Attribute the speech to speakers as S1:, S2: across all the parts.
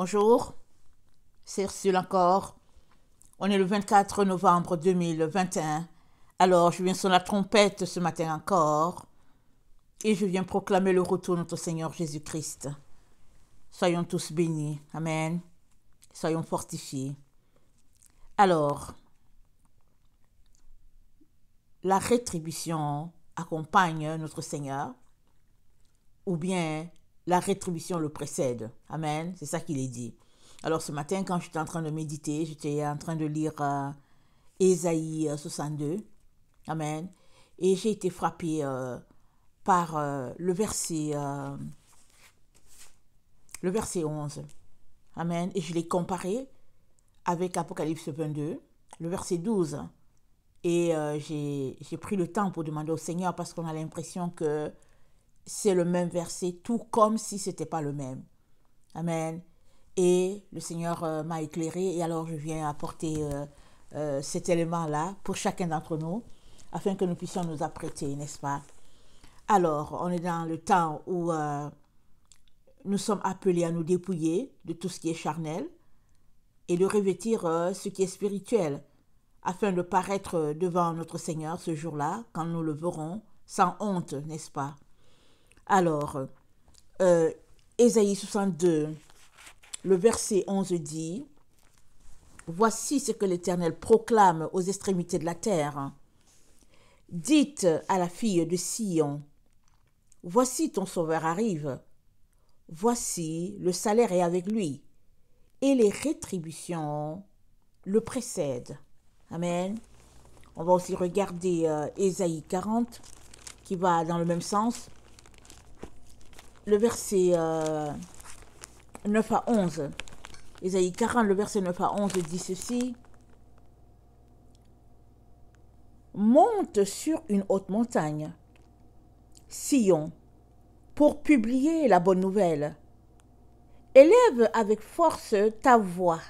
S1: Bonjour, c'est Ursule encore. On est le 24 novembre 2021. Alors, je viens sur la trompette ce matin encore et je viens proclamer le retour de notre Seigneur Jésus-Christ. Soyons tous bénis. Amen. Soyons fortifiés. Alors, la rétribution accompagne notre Seigneur ou bien la rétribution le précède. Amen. C'est ça qu'il est dit. Alors ce matin, quand j'étais en train de méditer, j'étais en train de lire Ésaïe 62. Amen. Et j'ai été frappée par le verset 11. Amen. Et je l'ai comparé avec Apocalypse 22, le verset 12. Et j'ai pris le temps pour demander au Seigneur parce qu'on a l'impression que c'est le même verset, tout comme si ce n'était pas le même. Amen. Et le Seigneur m'a éclairé et alors je viens apporter cet élément-là pour chacun d'entre nous afin que nous puissions nous apprêter, n'est-ce pas? Alors, on est dans le temps où nous sommes appelés à nous dépouiller de tout ce qui est charnel et de revêtir ce qui est spirituel afin de paraître devant notre Seigneur ce jour-là quand nous le verrons sans honte, n'est-ce pas? Alors, Ésaïe 62, le verset 11 dit « Voici ce que l'Éternel proclame aux extrémités de la terre. Dites à la fille de Sion, voici ton sauveur arrive. Voici le salaire est avec lui, et les rétributions le précèdent. » Amen. On va aussi regarder Ésaïe 40, qui va dans le même sens. Le verset 9 à 11. Ésaïe 40, le verset 9 à 11 dit ceci. Monte sur une haute montagne, Sion, pour publier la bonne nouvelle. Élève avec force ta voix,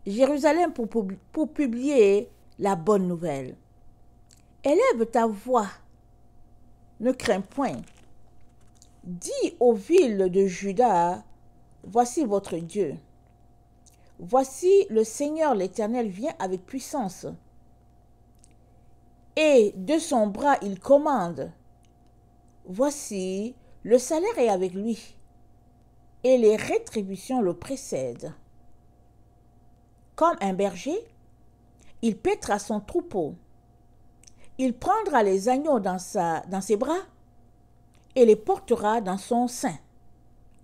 S1: Jérusalem, pour publier la bonne nouvelle. Élève ta voix, ne crains point. Dis aux villes de Juda, voici votre Dieu. Voici le Seigneur l'Éternel vient avec puissance. Et de son bras il commande. Voici le salaire est avec lui. Et les rétributions le précèdent. Comme un berger, il paîtra son troupeau. Il prendra les agneaux dans ses bras et les portera dans son sein.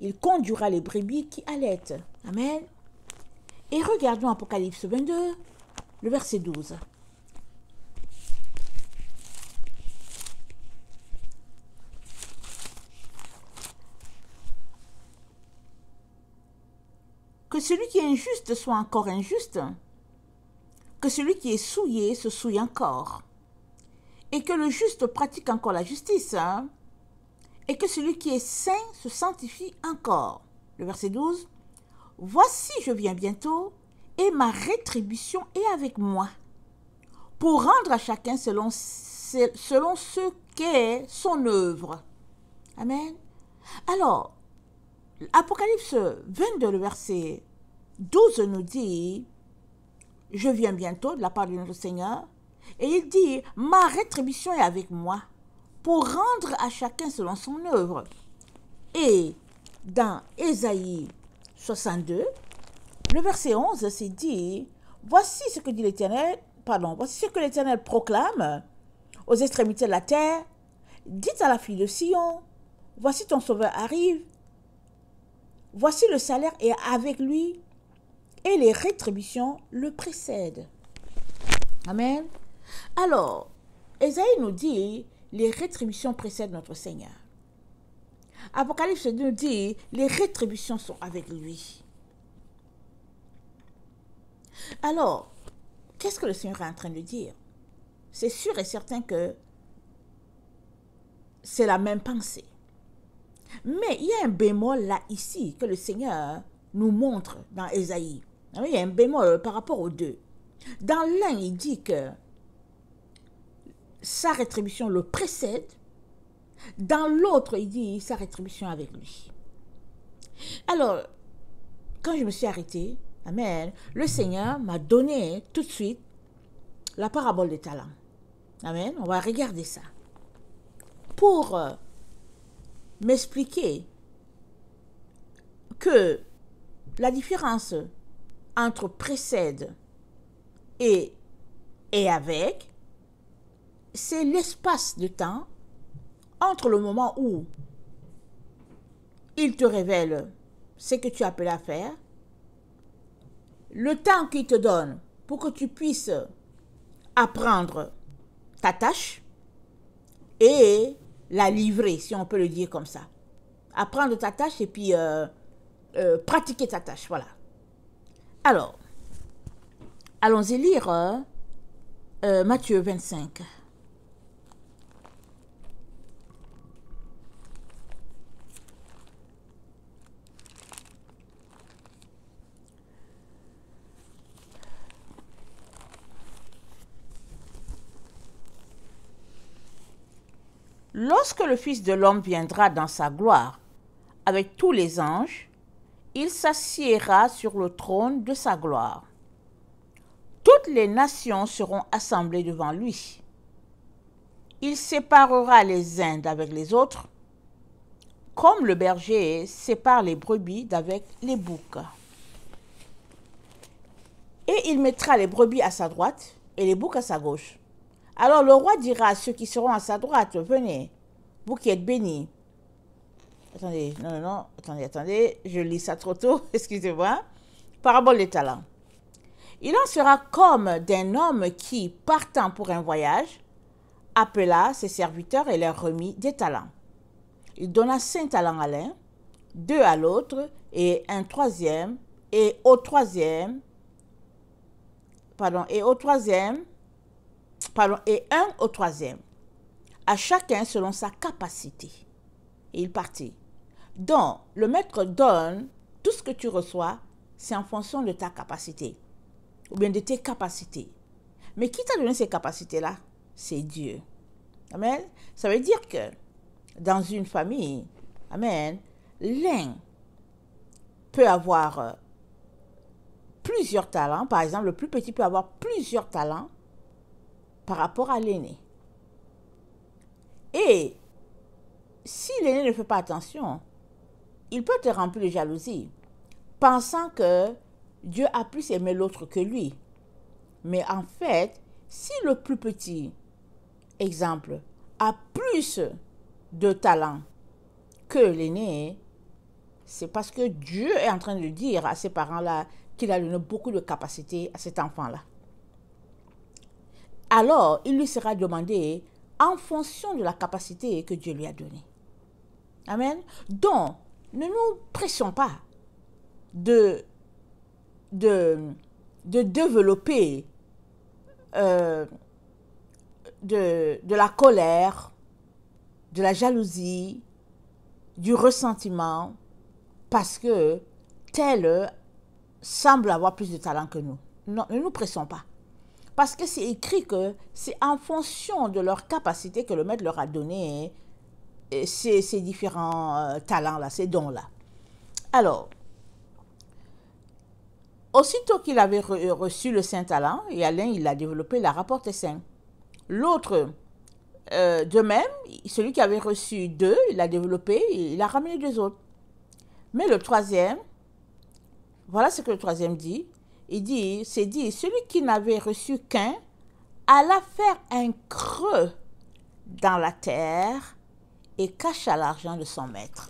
S1: Il conduira les brebis qui allaitent. Amen. Et regardons Apocalypse 22, le verset 12. Que celui qui est injuste soit encore injuste, que celui qui est souillé se souille encore, et que le juste pratique encore la justice, et que celui qui est saint se sanctifie encore. Le verset 12. Voici, je viens bientôt, et ma rétribution est avec moi, pour rendre à chacun selon ce qu'est son œuvre. Amen. Alors, Apocalypse 22, le verset 12 nous dit, je viens bientôt de la part de notre Seigneur, et il dit, ma rétribution est avec moi, pour rendre à chacun selon son œuvre. Et dans Ésaïe 62, le verset 11, c'est dit, voici ce que dit l'Éternel, voici ce que l'Éternel proclame aux extrémités de la terre. Dites à la fille de Sion, voici ton sauveur arrive, voici le salaire est avec lui, et les rétributions le précèdent. Amen. Alors, Ésaïe nous dit, les rétributions précèdent notre Seigneur. Apocalypse nous dit, les rétributions sont avec lui. Alors, qu'est-ce que le Seigneur est en train de dire? C'est sûr et certain que c'est la même pensée. Mais il y a un bémol là, ici, que le Seigneur nous montre dans Ésaïe. Il y a un bémol par rapport aux deux. Dans l'un, il dit que sa rétribution le précède. Dans l'autre, il dit sa rétribution avec lui. Alors, quand je me suis arrêtée, amen, le Seigneur m'a donné tout de suite la parabole des talents. Amen, on va regarder ça. Pour m'expliquer que la différence entre précède et avec, c'est l'espace de temps entre le moment où il te révèle ce que tu appelles à faire, le temps qu'il te donne pour que tu puisses apprendre ta tâche et la livrer, si on peut le dire comme ça. Apprendre ta tâche et puis pratiquer ta tâche, voilà. Alors, allons-y lire Matthieu 25. Lorsque le Fils de l'homme viendra dans sa gloire avec tous les anges, il s'assiera sur le trône de sa gloire. Toutes les nations seront assemblées devant lui. Il séparera les uns d'avec les autres, comme le berger sépare les brebis d'avec les boucs. Et il mettra les brebis à sa droite et les boucs à sa gauche. Alors le roi dira à ceux qui seront à sa droite, venez, vous qui êtes bénis. Attendez, non, attendez, je lis ça trop tôt, excusez-moi. Parabole des talents. Il en sera comme d'un homme qui, partant pour un voyage, appela ses serviteurs et leur remit des talents. Il donna 5 talents à l'un, 2 à l'autre, et un troisième, et un au troisième, à chacun selon sa capacité. Et il partit. Donc, le maître donne tout ce que tu reçois, c'est en fonction de ta capacité, ou bien de tes capacités. Mais qui t'a donné ces capacités-là? C'est Dieu. Amen. Ça veut dire que dans une famille, amen, l'un peut avoir plusieurs talents. Par exemple, le plus petit peut avoir plusieurs talents par rapport à l'aîné. Et si l'aîné ne fait pas attention, il peut te remplir de jalousie, pensant que Dieu a plus aimé l'autre que lui. Mais en fait, si le plus petit, exemple, a plus de talent que l'aîné, c'est parce que Dieu est en train de dire à ces parents-là qu'il a donné beaucoup de capacité à cet enfant-là. Alors, il lui sera demandé en fonction de la capacité que Dieu lui a donnée. Amen. Donc, ne nous pressions pas de développer de la colère, de la jalousie, du ressentiment, parce que tel semble avoir plus de talent que nous. Non, ne nous pressons pas. Parce que c'est écrit que c'est en fonction de leur capacité que le maître leur a donné ces différents talents-là, ces dons-là. Alors, aussitôt qu'il avait reçu le saint talent, et Alain, il l'a développé, il l'a rapporté 5. L'autre, de même, celui qui avait reçu 2, il l'a développé, il a ramené 2 autres. Mais le troisième, voilà ce que le troisième dit. C'est dit, celui qui n'avait reçu qu'un alla faire un creux dans la terre et cacha l'argent de son maître.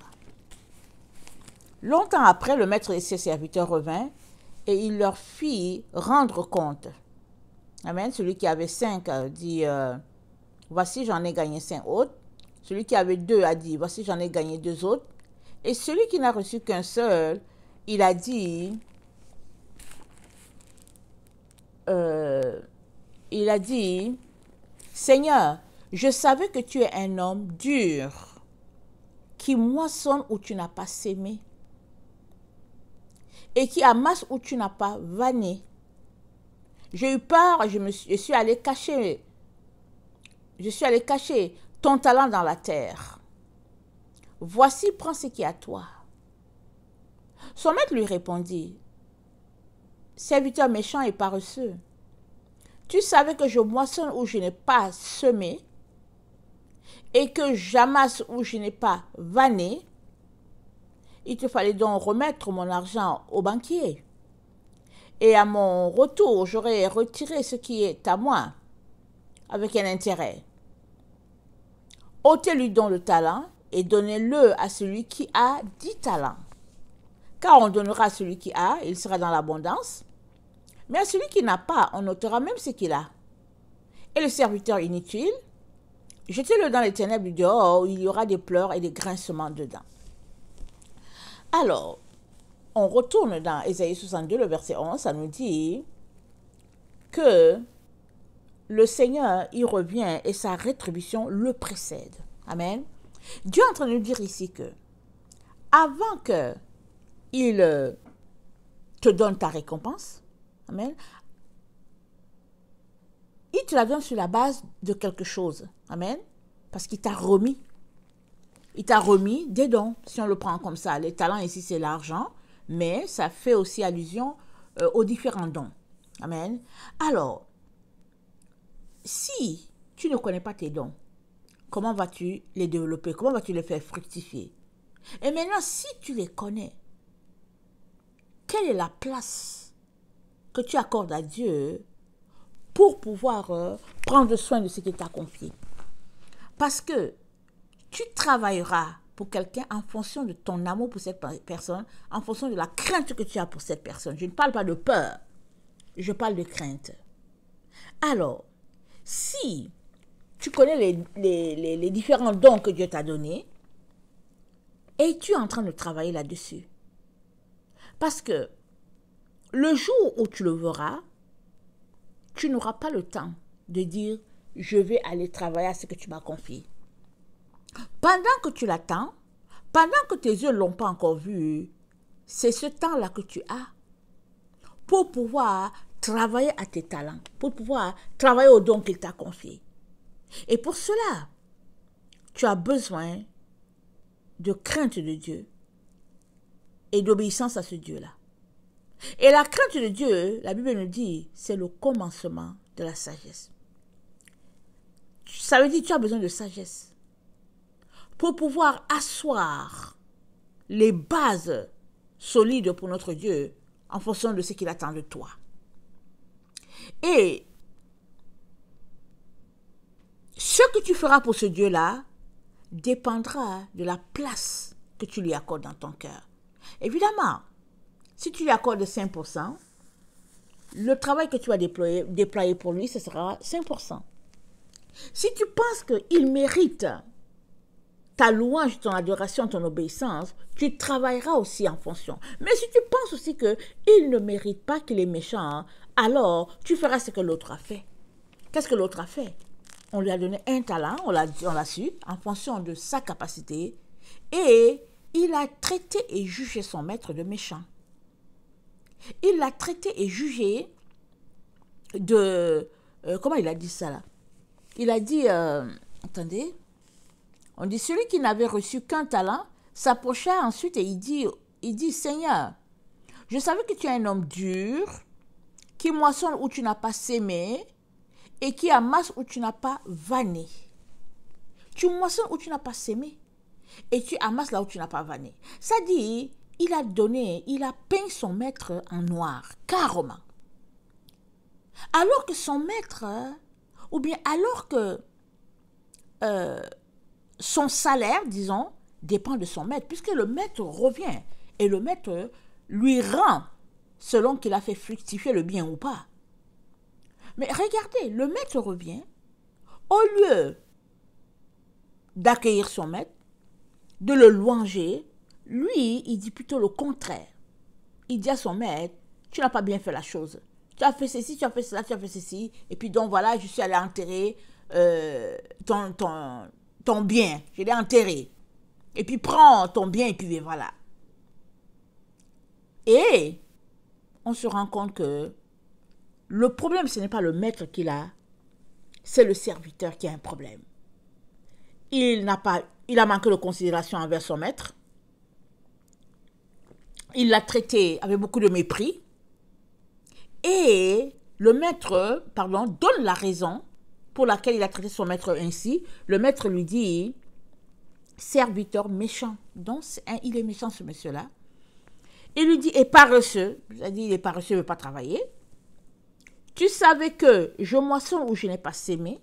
S1: Longtemps après, le maître et ses serviteurs revinrent et il leur fit rendre compte. Amen. Celui qui avait 5 dit, voici j'en ai gagné 5 autres. Celui qui avait 2 a dit, voici j'en ai gagné 2 autres. Et celui qui n'a reçu qu'un seul, il a dit, Seigneur, je savais que tu es un homme dur, qui moissonne où tu n'as pas sémé, et qui amasse où tu n'as pas vanné. J'ai eu peur, je suis allé cacher ton talent dans la terre. Voici, prends ce qui est à toi. Son maître lui répondit, serviteur méchant et paresseux, tu savais que je moissonne où je n'ai pas semé et que j'amasse où je n'ai pas vanné. Il te fallait donc remettre mon argent au banquier. Et à mon retour, j'aurais retiré ce qui est à moi avec un intérêt. Ôtez-lui donc le talent et donnez-le à celui qui a 10 talents. Car on donnera à celui qui a, il sera dans l'abondance. Mais à celui qui n'a pas, on ôtera même ce qu'il a. Et le serviteur inutile, jetez-le dans les ténèbres du dehors, où il y aura des pleurs et des grincements dedans. Alors, on retourne dans Ésaïe 62, le verset 11, ça nous dit que le Seigneur y revient et sa rétribution le précède. Amen. Dieu est en train de nous dire ici que, avant qu'il te donne ta récompense, amen, il te la donne sur la base de quelque chose. Amen. Parce qu'il t'a remis. Il t'a remis des dons, si on le prend comme ça. Les talents ici, c'est l'argent, mais ça fait aussi allusion aux différents dons. Amen. Alors, si tu ne connais pas tes dons, comment vas-tu les développer? Comment vas-tu les faire fructifier? Et maintenant, si tu les connais, quelle est la place que tu accordes à Dieu pour pouvoir prendre soin de ce qu'il t'a confié? Parce que tu travailleras pour quelqu'un en fonction de ton amour pour cette personne, en fonction de la crainte que tu as pour cette personne. Je ne parle pas de peur, je parle de crainte. Alors, si tu connais les différents dons que Dieu t'a donnés, et tu es en train de travailler là-dessus, parce que le jour où tu le verras, tu n'auras pas le temps de dire « je vais aller travailler à ce que tu m'as confié ». Pendant que tu l'attends, pendant que tes yeux ne l'ont pas encore vu, c'est ce temps-là que tu as pour pouvoir travailler à tes talents, pour pouvoir travailler au don qu'il t'a confié. Et pour cela, tu as besoin de crainte de Dieu et d'obéissance à ce Dieu-là. Et la crainte de Dieu, la Bible nous dit, c'est le commencement de la sagesse. Ça veut dire que tu as besoin de sagesse pour pouvoir asseoir les bases solides pour notre Dieu en fonction de ce qu'il attend de toi. Et ce que tu feras pour ce Dieu-là dépendra de la place que tu lui accordes dans ton cœur. Évidemment, si tu lui accordes 5%, le travail que tu vas déployer pour lui, ce sera 5%. Si tu penses qu'il mérite ta louange, ton adoration, ton obéissance, tu travailleras aussi en fonction. Mais si tu penses aussi qu'il ne mérite pas, qu'il est méchant, alors tu feras ce que l'autre a fait. Qu'est-ce que l'autre a fait? On lui a donné un talent, on l'a su, en fonction de sa capacité, et il a traité et jugé son maître de méchant. Il l'a traité et jugé de... comment il a dit ça là? Il a dit... attendez... On dit, celui qui n'avait reçu qu'un talent s'approcha ensuite et il dit, Seigneur, je savais que tu es un homme dur, qui moissonne où tu n'as pas sémé et qui amasse où tu n'as pas vanné. Tu moissonnes où tu n'as pas sémé et tu amasses là où tu n'as pas vanné. Ça dit, il a peint son maître en noir, carrément. Alors que son maître, ou bien alors que... son salaire, disons, dépend de son maître, puisque le maître revient et le maître lui rend selon qu'il a fait fructifier le bien ou pas. Mais regardez, le maître revient, au lieu d'accueillir son maître, de le louanger, lui, il dit plutôt le contraire. Il dit à son maître, tu n'as pas bien fait la chose. Tu as fait ceci, tu as fait cela, tu as fait ceci, et puis donc voilà, je suis allé enterrer ton bien, je l'ai enterré. Et puis prends ton bien et puis voilà. Et on se rend compte que le problème, ce n'est pas le maître qui l'a, c'est le serviteur qui a un problème. Il a manqué de considération envers son maître. il l'a traité avec beaucoup de mépris. Et le maître, donne la raison pour laquelle il a traité son maître ainsi. Le maître lui dit, serviteur méchant. Donc, il est méchant, ce monsieur-là. Il lui dit, et paresseux. C'est-à-dire, il est paresseux, il ne veut pas travailler. Tu savais que je moissonne où je n'ai pas sémé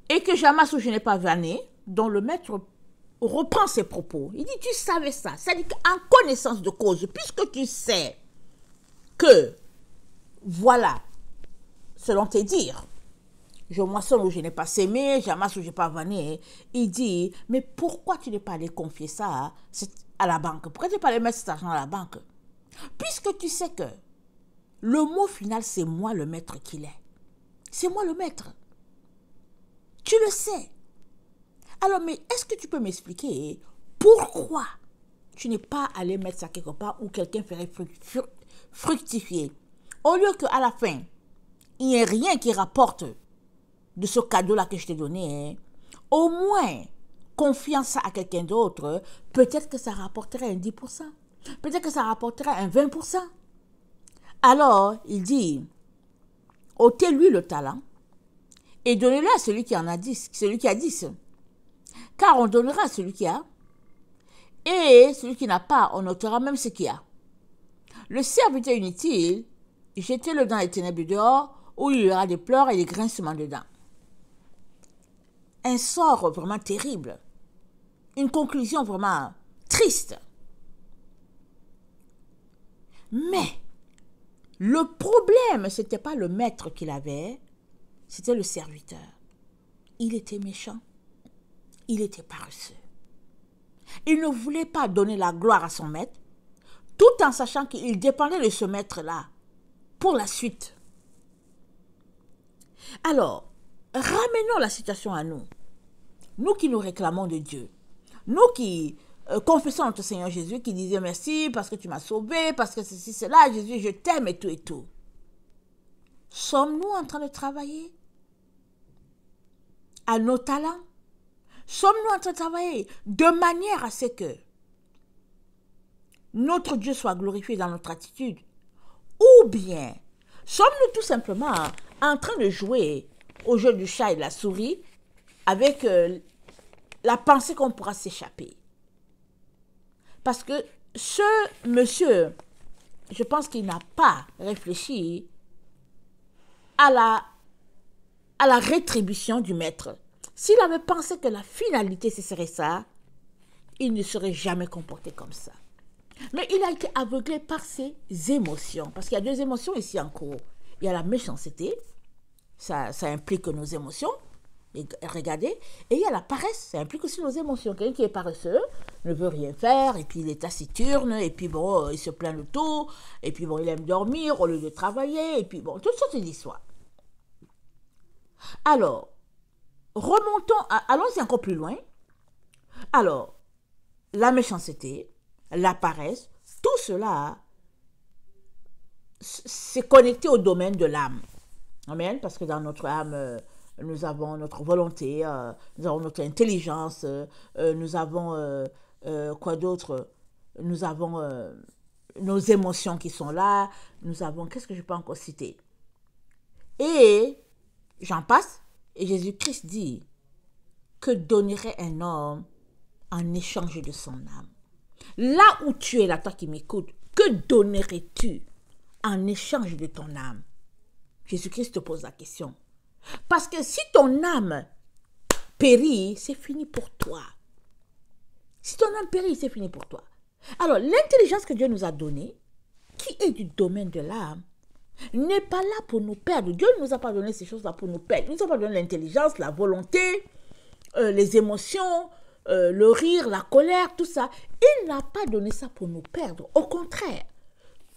S1: et que j'amasse où je n'ai pas vanné. Donc, le maître reprend ses propos. Il dit, tu savais ça. C'est-à-dire qu'en connaissance de cause, puisque tu sais que, voilà, selon tes dires, je moissonne où je n'ai pas sémé, j'amasse où je n'ai pas vanné. Il dit, mais pourquoi tu n'es pas allé confier ça à la banque? Pourquoi tu n'es pas allé mettre cet argent à la banque? Puisque tu sais que le mot final, c'est moi le maître qu'il est. C'est moi le maître. Tu le sais. Alors, mais est-ce que tu peux m'expliquer pourquoi tu n'es pas allé mettre ça quelque part où quelqu'un ferait fructifier? Au lieu qu'à la fin, il n'y ait rien qui rapporte de ce cadeau-là que je t'ai donné, au moins, confiant ça à quelqu'un d'autre, peut-être que ça rapporterait un 10%. Peut-être que ça rapporterait un 20%. Alors, il dit, ôtez-lui le talent et donnez-le à celui qui en a 10, celui qui a 10. Car on donnera à celui qui a, et celui qui n'a pas, on ôtera même ce qu'il a. Le serviteur inutile, jetez-le dans les ténèbres dehors, où il y aura des pleurs et des grincements dedans. Un sort vraiment terrible. Une conclusion vraiment triste. Mais, le problème, ce n'était pas le maître qu'il avait, c'était le serviteur. Il était méchant. Il était paresseux. Il ne voulait pas donner la gloire à son maître, tout en sachant qu'il dépendait de ce maître-là pour la suite. Alors, ramenons la situation à nous. Nous qui nous réclamons de Dieu. Nous qui confessons notre Seigneur Jésus, qui disait merci parce que tu m'as sauvé, parce que ceci, cela, Jésus, je t'aime et tout et tout. Sommes-nous en train de travailler à nos talents? Sommes-nous en train de travailler de manière à ce que notre Dieu soit glorifié dans notre attitude? Ou bien, sommes-nous tout simplement en train de jouer au jeu du chat et de la souris avec la pensée qu'on pourra s'échapper? Parce que ce monsieur, je pense qu'il n'a pas réfléchi à la rétribution du maître. S'il avait pensé que la finalité, ce serait ça, il ne serait jamais comporté comme ça. Mais il a été aveuglé par ses émotions. Parce qu'il y a deux émotions ici en cours. Il y a la méchanceté, ça implique nos émotions, et regardez. Et il y a la paresse, ça implique aussi nos émotions. Quelqu'un qui est paresseux ne veut rien faire, et puis il est taciturne, et puis bon, il se plaint de tout, et puis bon, il aime dormir au lieu de travailler, et puis bon, toutes sortes d'histoires. Alors, allons-y encore plus loin. Alors, la méchanceté, la paresse, tout cela, c'est connecté au domaine de l'âme. Amen, parce que dans notre âme, nous avons notre volonté, nous avons notre intelligence, nous avons, quoi d'autre? Nous avons nos émotions qui sont là, nous avons, qu'est-ce que je peux encore citer? Et j'en passe, et Jésus-Christ dit, que donnerait un homme en échange de son âme? Là où tu es là, toi qui m'écoutes, que donnerais-tu en échange de ton âme? Jésus-Christ te pose la question. Parce que si ton âme périt, c'est fini pour toi. Si ton âme périt, c'est fini pour toi. Alors, l'intelligence que Dieu nous a donnée, qui est du domaine de l'âme, n'est pas là pour nous perdre. Dieu ne nous a pas donné ces choses-là pour nous perdre. Il nous a pas donné l'intelligence, la volonté, les émotions, le rire, la colère, tout ça. Il n'a pas donné ça pour nous perdre. Au contraire,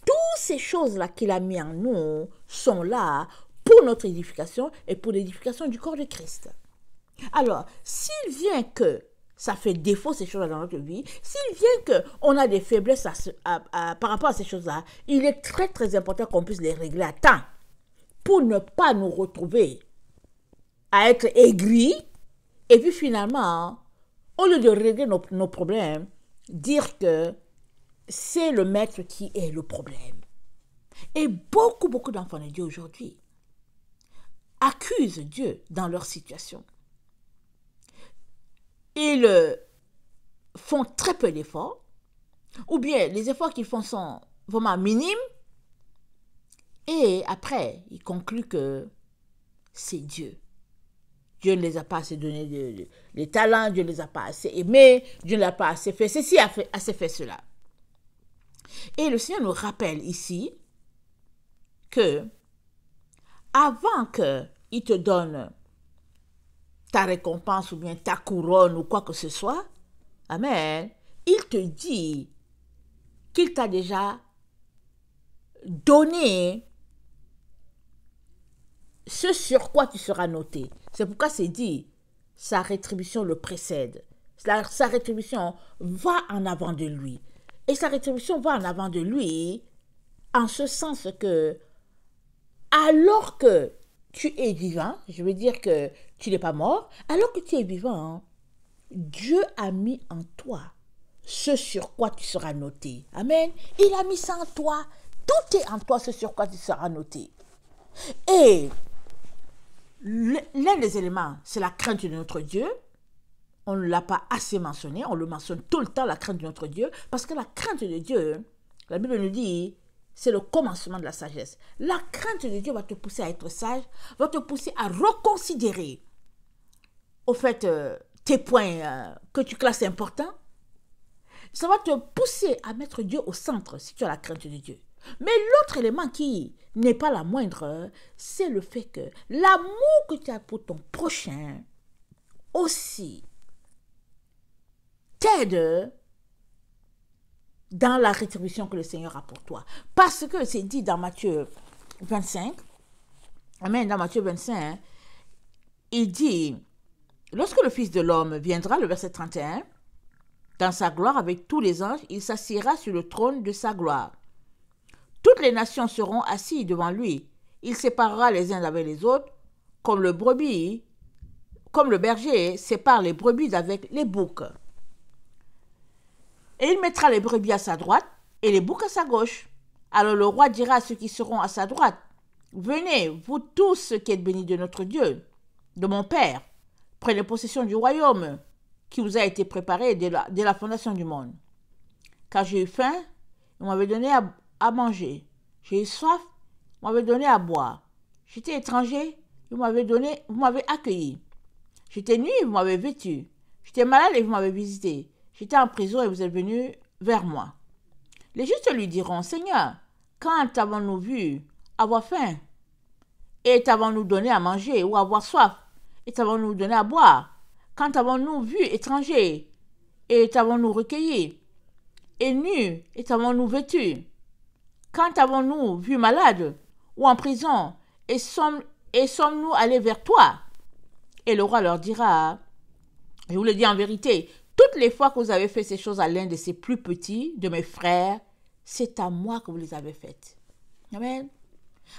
S1: toutes ces choses-là qu'il a mis en nous sont là pour notre édification et pour l'édification du corps de Christ. Alors, s'il vient que ça fait défaut ces choses-là dans notre vie, s'il vient qu'on a des faiblesses par rapport à ces choses-là, il est très très important qu'on puisse les régler à temps pour ne pas nous retrouver à être aigris et puis finalement, au lieu de régler nos problèmes, dire que c'est le maître qui est le problème. Et beaucoup d'enfants de Dieu aujourd'hui accusent Dieu dans leur situation. Ils font très peu d'efforts, ou bien les efforts qu'ils font sont vraiment minimes, et après, ils concluent que c'est Dieu. Dieu ne les a pas assez donné les talents, Dieu ne les a pas assez aimés, Dieu ne l'a pas assez fait ceci, assez fait cela. Et le Seigneur nous rappelle ici que avant qu'il te donne ta récompense ou bien ta couronne ou quoi que ce soit, amen, il te dit qu'il t'a déjà donné ce sur quoi tu seras noté. C'est pourquoi c'est dit, sa rétribution le précède. Sa rétribution va en avant de lui. Et sa rétribution va en avant de lui en ce sens que, alors que tu es vivant, je veux dire que tu n'es pas mort, alors que tu es vivant, Dieu a mis en toi ce sur quoi tu seras noté. Amen. Il a mis ça en toi. Tout est en toi, ce sur quoi tu seras noté. Et l'un des éléments, c'est la crainte de notre Dieu. On ne l'a pas assez mentionné, on le mentionne tout le temps, la crainte de notre Dieu, parce que la crainte de Dieu, la Bible nous dit, c'est le commencement de la sagesse. La crainte de Dieu va te pousser à être sage, va te pousser à reconsidérer, au fait, tes points que tu classes importants. Ça va te pousser à mettre Dieu au centre si tu as la crainte de Dieu. Mais l'autre élément qui n'est pas la moindre, c'est le fait que l'amour que tu as pour ton prochain aussi t'aide dans la rétribution que le Seigneur a pour toi. Parce que c'est dit dans Matthieu 25, amen, dans Matthieu 25, il dit, lorsque le Fils de l'homme viendra, le verset 31, dans sa gloire avec tous les anges, il s'assiera sur le trône de sa gloire. Toutes les nations seront assises devant lui. Il séparera les uns avec les autres, comme le berger sépare les brebis d'avec les boucs. Et il mettra les brebis à sa droite et les boucs à sa gauche. Alors le roi dira à ceux qui seront à sa droite, venez, vous tous ceux qui êtes bénis de notre Dieu, de mon Père, prenez possession du royaume qui vous a été préparé dès la fondation du monde. Car j'ai eu faim, vous m'avez donné à manger. J'ai eu soif, vous m'avez donné à boire. J'étais étranger, vous m'avez accueilli. J'étais nu et vous m'avez vêtu. J'étais malade et vous m'avez visité. J'étais en prison et vous êtes venu vers moi. Les justes lui diront, Seigneur, quand avons-nous vu avoir faim? Et t'avons-nous donné à manger ou avoir soif? Et t'avons-nous donné à boire? Quand avons-nous vu étranger? Et t'avons-nous recueilli? Et nu? Et t'avons-nous vêtu? Quand avons-nous vu malade ou en prison? Et sommes-nous allés vers toi? Et le roi leur dira, je vous le dis en vérité, toutes les fois que vous avez fait ces choses à l'un de ces plus petits, de mes frères, c'est à moi que vous les avez faites. Amen.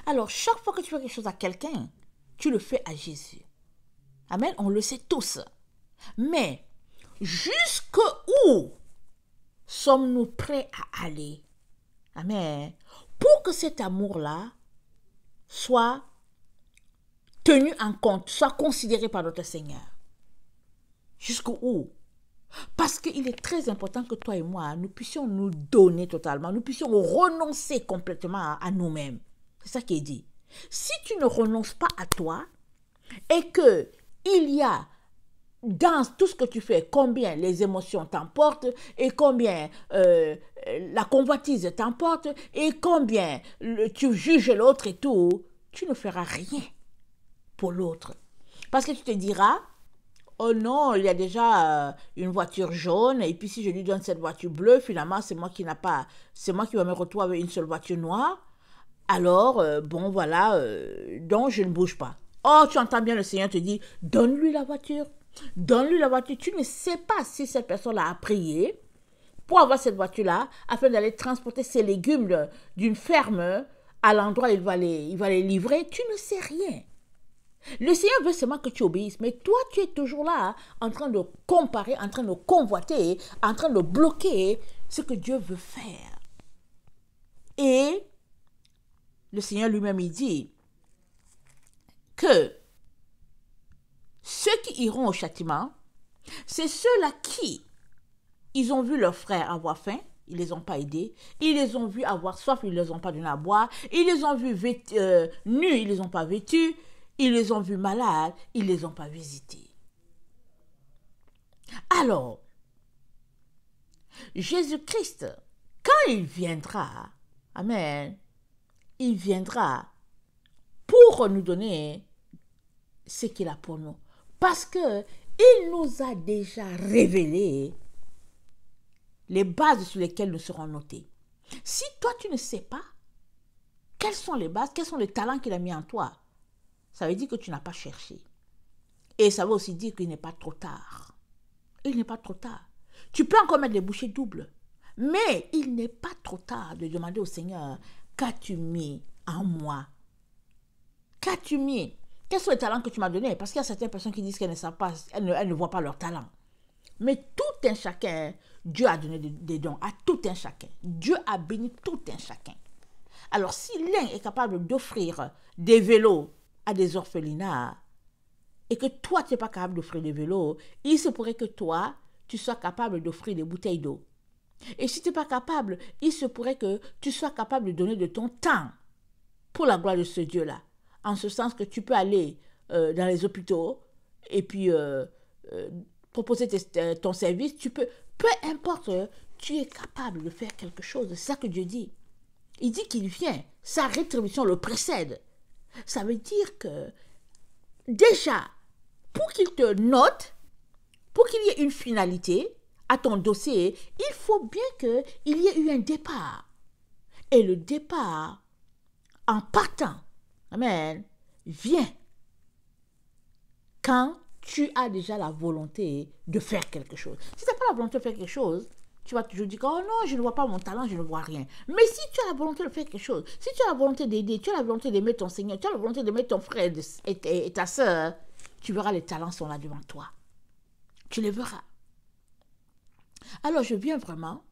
S1: Alors, chaque fois que tu fais quelque chose à quelqu'un, tu le fais à Jésus. Amen. On le sait tous. Mais, jusqu'où sommes-nous prêts à aller? Amen. Pour que cet amour-là soit tenu en compte, soit considéré par notre Seigneur. Jusqu'où? Parce qu'il est très important que toi et moi, nous puissions nous donner totalement, nous puissions renoncer complètement à nous-mêmes. C'est ça qui est dit. Si tu ne renonces pas à toi et que il y a dans tout ce que tu fais, combien les émotions t'emportent et combien la convoitise t'emporte et combien tu juges l'autre et tout, tu ne feras rien pour l'autre. Parce que tu te diras, oh non, il y a déjà une voiture jaune et puis si je lui donne cette voiture bleue, finalement c'est moi qui vais me retrouver avec une seule voiture noire. Alors, bon voilà, donc je ne bouge pas. Oh, tu entends bien le Seigneur te dit, donne-lui la voiture. Donne-lui la voiture. Tu ne sais pas si cette personne-là a prié pour avoir cette voiture-là afin d'aller transporter ses légumes d'une ferme à l'endroit où il va les livrer. Tu ne sais rien. Le Seigneur veut seulement que tu obéisses, mais toi, tu es toujours là en train de comparer, en train de convoiter, en train de bloquer ce que Dieu veut faire. Et le Seigneur lui-même, il dit que ceux qui iront au châtiment, c'est ceux-là qui, ils ont vu leurs frères avoir faim, ils ne les ont pas aidés. Ils les ont vus avoir soif, ils ne les ont pas donné à boire. Ils les ont vus nus, ils ne les ont pas vêtus. Ils les ont vus malades, ils ne les ont pas visités. Alors, Jésus-Christ, quand il viendra, amen, il viendra pour nous donner ce qu'il a pour nous. Parce que il nous a déjà révélé les bases sur lesquelles nous serons notés. Si toi, tu ne sais pas quelles sont les bases, quels sont les talents qu'il a mis en toi, ça veut dire que tu n'as pas cherché. Et ça veut aussi dire qu'il n'est pas trop tard. Il n'est pas trop tard. Tu peux encore mettre les bouchées doubles. Mais il n'est pas trop tard de demander au Seigneur, qu'as-tu mis en moi? Qu'as-tu mis? Quels sont les talents que tu m'as donnés? Parce qu'il y a certaines personnes qui disent qu'elles ne savent pas, elles ne voient pas leurs talents. Mais tout un chacun, Dieu a donné des dons à tout un chacun. Dieu a béni tout un chacun. Alors, si l'un est capable d'offrir des vélos à des orphelinats et que toi, tu n'es pas capable d'offrir des vélos, il se pourrait que toi, tu sois capable d'offrir des bouteilles d'eau. Et si tu n'es pas capable, il se pourrait que tu sois capable de donner de ton temps pour la gloire de ce Dieu-là. En ce sens que tu peux aller dans les hôpitaux et puis proposer ton service. Tu peux, peu importe, tu es capable de faire quelque chose. C'est ça que Dieu dit. Il dit qu'il vient. Sa rétribution le précède. Ça veut dire que déjà, pour qu'il te note, pour qu'il y ait une finalité à ton dossier, il faut bien qu'il y ait eu un départ. Et le départ, en partant, amen, vient quand tu as déjà la volonté de faire quelque chose. Si tu n'as pas la volonté de faire quelque chose, tu vas toujours dire, oh non, je ne vois pas mon talent, je ne vois rien. Mais si tu as la volonté de faire quelque chose, si tu as la volonté d'aider, tu as la volonté d'aimer ton Seigneur, tu as la volonté d'aimer ton frère et ta soeur, tu verras les talents sont là devant toi. Tu les verras. Alors je viens vraiment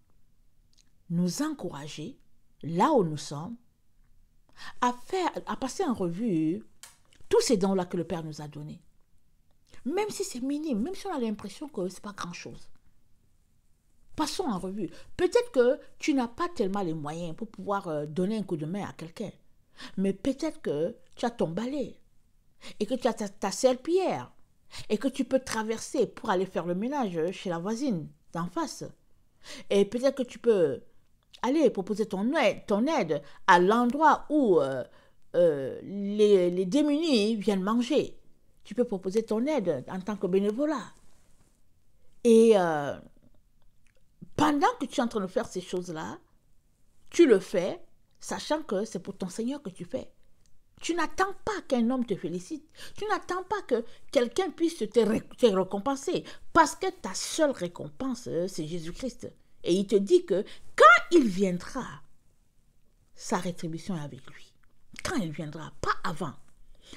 S1: nous encourager, là où nous sommes, à passer en revue tous ces dons-là que le Père nous a donnés. Même si c'est minime, même si on a l'impression que ce n'est pas grand-chose. Passons en revue. Peut-être que tu n'as pas tellement les moyens pour pouvoir donner un coup de main à quelqu'un. Mais peut-être que tu as ton balai et que tu as ta serpillière et que tu peux traverser pour aller faire le ménage chez la voisine d'en face. Et peut-être que tu peux aller proposer ton aide à l'endroit où les démunis viennent manger. Tu peux proposer ton aide en tant que bénévolat. Et pendant que tu es en train de faire ces choses-là, tu le fais, sachant que c'est pour ton Seigneur que tu fais. Tu n'attends pas qu'un homme te félicite. Tu n'attends pas que quelqu'un puisse te récompenser. Parce que ta seule récompense, c'est Jésus-Christ. Et il te dit que quand il viendra, sa rétribution est avec lui. Quand il viendra, pas avant.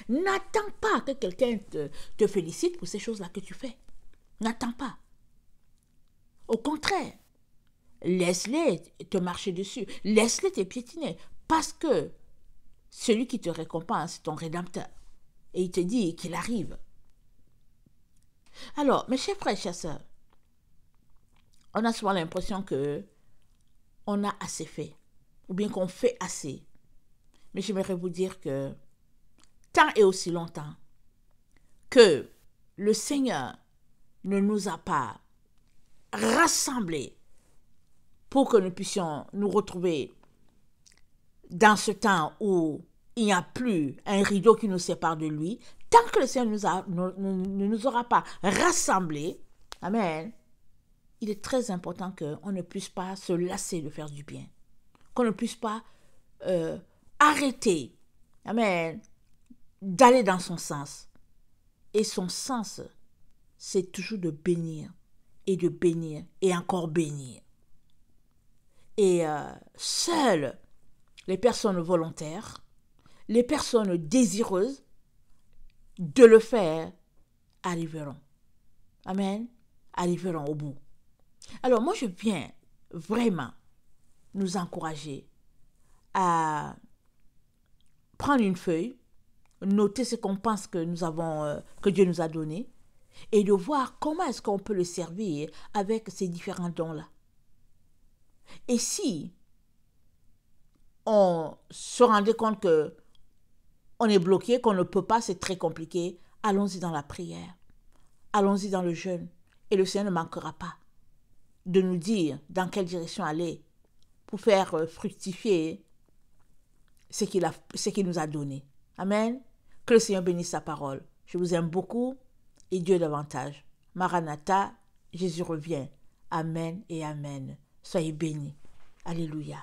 S1: N'attends pas que quelqu'un te félicite pour ces choses-là que tu fais. N'attends pas. Au contraire, laisse-les te marcher dessus. Laisse-les te piétiner. Parce que celui qui te récompense, c'est ton Rédempteur. Et il te dit qu'il arrive. Alors, mes chers frères et chères sœurs, on a souvent l'impression qu'on a assez fait. Ou bien qu'on fait assez. Mais j'aimerais vous dire que tant et aussi longtemps que le Seigneur ne nous a pas rassemblés pour que nous puissions nous retrouver dans ce temps où il n'y a plus un rideau qui nous sépare de lui, tant que le Seigneur ne nous aura pas rassemblés, amen, il est très important qu'on ne puisse pas se lasser de faire du bien, qu'on ne puisse pas arrêter, amen, d'aller dans son sens. Et son sens, c'est toujours de bénir et de bénir et encore bénir. Et seules les personnes volontaires, les personnes désireuses de le faire arriveront. Amen. Arriveront au bout. Alors moi je viens vraiment nous encourager à prendre une feuille, noter ce qu'on pense que nous avons, que Dieu nous a donné, et de voir comment est-ce qu'on peut le servir avec ces différents dons-là. Et si on se rendait compte que on est bloqué, qu'on ne peut pas, c'est très compliqué, allons-y dans la prière, allons-y dans le jeûne, et le Seigneur ne manquera pas de nous dire dans quelle direction aller pour faire fructifier ce qu'il nous a donné. Amen. Que le Seigneur bénisse sa parole. Je vous aime beaucoup et Dieu davantage. Maranatha, Jésus revient. Amen et amen. Soyez bénis. Alléluia.